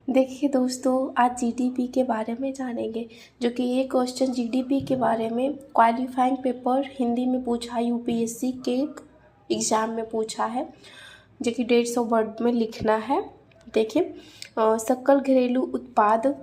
देखिए दोस्तों, आज जीडीपी के बारे में जानेंगे, जो कि ये क्वेश्चन जीडीपी के बारे में क्वालिफाइंग पेपर हिंदी में पूछा, यूपीएससी के एग्ज़ाम में पूछा है, जो कि 150 वर्ड में लिखना है। देखिए, सकल घरेलू उत्पाद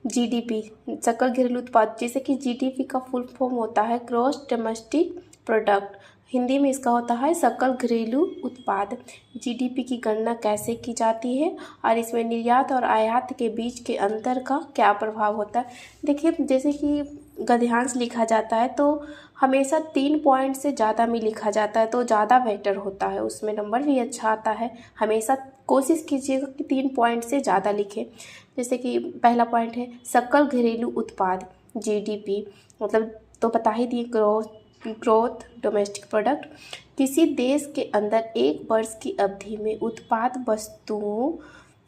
जीडीपी, सकल घरेलू उत्पाद, जैसे कि जीडीपी का फुल फॉर्म होता है ग्रॉस डोमेस्टिक प्रोडक्ट, हिंदी में इसका होता है सकल घरेलू उत्पाद। जीडीपी की गणना कैसे की जाती है और इसमें निर्यात और आयात के बीच के अंतर का क्या प्रभाव होता है। देखिए, जैसे कि गद्यांश लिखा जाता है तो हमेशा 3 पॉइंट से ज़्यादा में लिखा जाता है तो ज़्यादा बेटर होता है, उसमें नंबर भी अच्छा आता है। हमेशा कोशिश कीजिएगा कि 3 पॉइंट से ज़्यादा लिखें। जैसे कि पहला पॉइंट है सकल घरेलू उत्पाद जीडीपी, मतलब तो बता ही दिए ग्रोथ डोमेस्टिक प्रोडक्ट। किसी देश के अंदर एक वर्ष की अवधि में उत्पाद वस्तुओं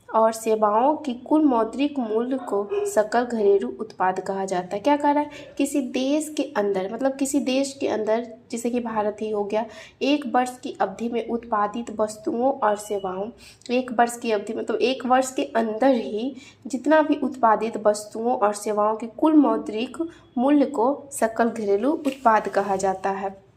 और सेवाओं की कुल मौद्रिक मूल्य को सकल घरेलू उत्पाद कहा जाता है। क्या कह रहा है? किसी देश के अंदर, मतलब किसी देश के अंदर, जैसे कि भारत ही हो गया, एक वर्ष की अवधि में उत्पादित वस्तुओं और सेवाओं, एक वर्ष की अवधि मतलब एक वर्ष के अंदर ही जितना भी उत्पादित वस्तुओं और सेवाओं के कुल मौद्रिक मूल्य को सकल घरेलू उत्पाद कहा जाता है।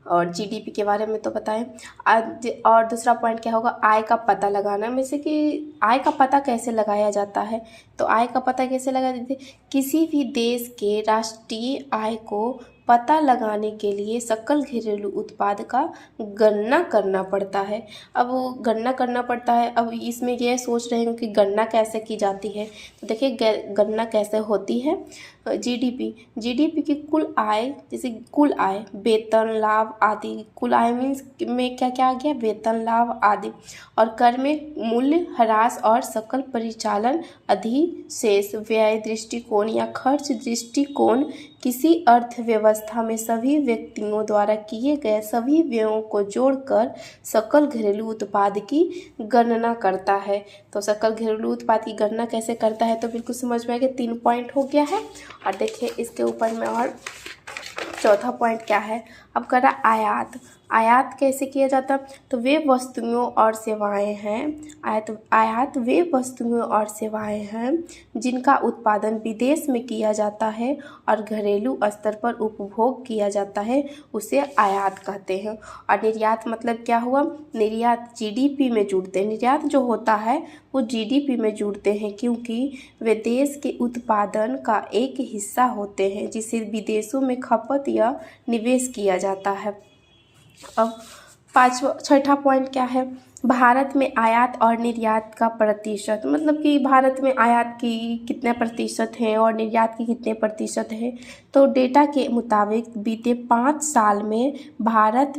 और जीडीपी के बारे में तो बताएं। आज और दूसरा पॉइंट क्या होगा? आय का पता लगाना में से कि आय का पता कैसे लगाया जाता है। तो आय का पता कैसे लगा देते? किसी भी देश के राष्ट्रीय आय को पता लगाने के लिए सकल घरेलू उत्पाद का गणना करना पड़ता है। अब वो गणना करना पड़ता है, अब इसमें ये सोच रहे हैं कि गणना कैसे की जाती है। तो देखिए गणना कैसे होती है। जीडीपी की कुल आय, जैसे कुल आय, वेतन, लाभ आदि। कुल आय मीन्स में क्या क्या आ गया? वेतन, लाभ आदि। और कर में मूल्य ह्रास और सकल परिचालन अधिशेष, व्यय दृष्टिकोण या खर्च दृष्टिकोण किसी अर्थव्यवस्था में सभी व्यक्तियों द्वारा किए गए सभी व्ययों को जोड़कर सकल घरेलू उत्पाद की गणना करता है। तो सकल घरेलू उत्पाद की गणना कैसे करता है, तो बिल्कुल समझ में आ गया। 3 पॉइंट हो गया है। और देखिए इसके ऊपर में और चौथा पॉइंट क्या है? अब कर रहा आयात। आयात कैसे किया जाता? तो वे वस्तुओं और सेवाएं हैं, आयात वे वस्तुएं और सेवाएं हैं जिनका उत्पादन विदेश में किया जाता है और घरेलू स्तर पर उपभोग किया जाता है, उसे आयात कहते हैं। और निर्यात मतलब क्या हुआ? निर्यात जीडीपी में जुड़ते हैं। निर्यात जो होता है वो जीडीपी में जुड़ते हैं क्योंकि वे देश के उत्पादन का एक हिस्सा होते हैं जिसे विदेशों में खपत या निवेश किया जाता है। अब छठा पॉइंट क्या है? भारत में आयात और निर्यात का प्रतिशत, मतलब कि भारत में आयात की कितने प्रतिशत है और निर्यात की कितने प्रतिशत है। तो डेटा के मुताबिक बीते 5 साल में भारत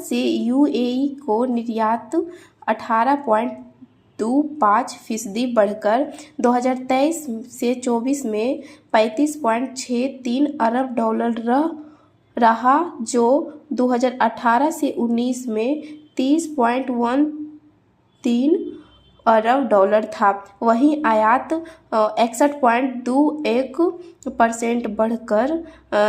से यूएई को निर्यात 18.25% बढ़कर 2023 से 24 में 35.63 अरब डॉलर रहा, जो 2018 से 19 में 30.13 अरब डॉलर था। वहीं आयात 61.21% बढ़कर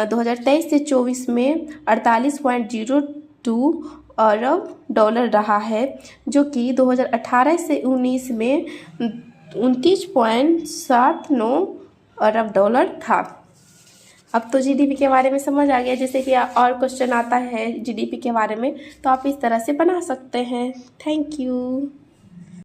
2023 से 24 में 48.02 अरब डॉलर रहा है, जो कि 2018 से 19 में 29.79 अरब डॉलर था। अब तो जीडीपी के बारे में समझ आ गया। जैसे कि और क्वेश्चन आता है जीडीपी के बारे में तो आप इस तरह से बना सकते हैं। Thank you.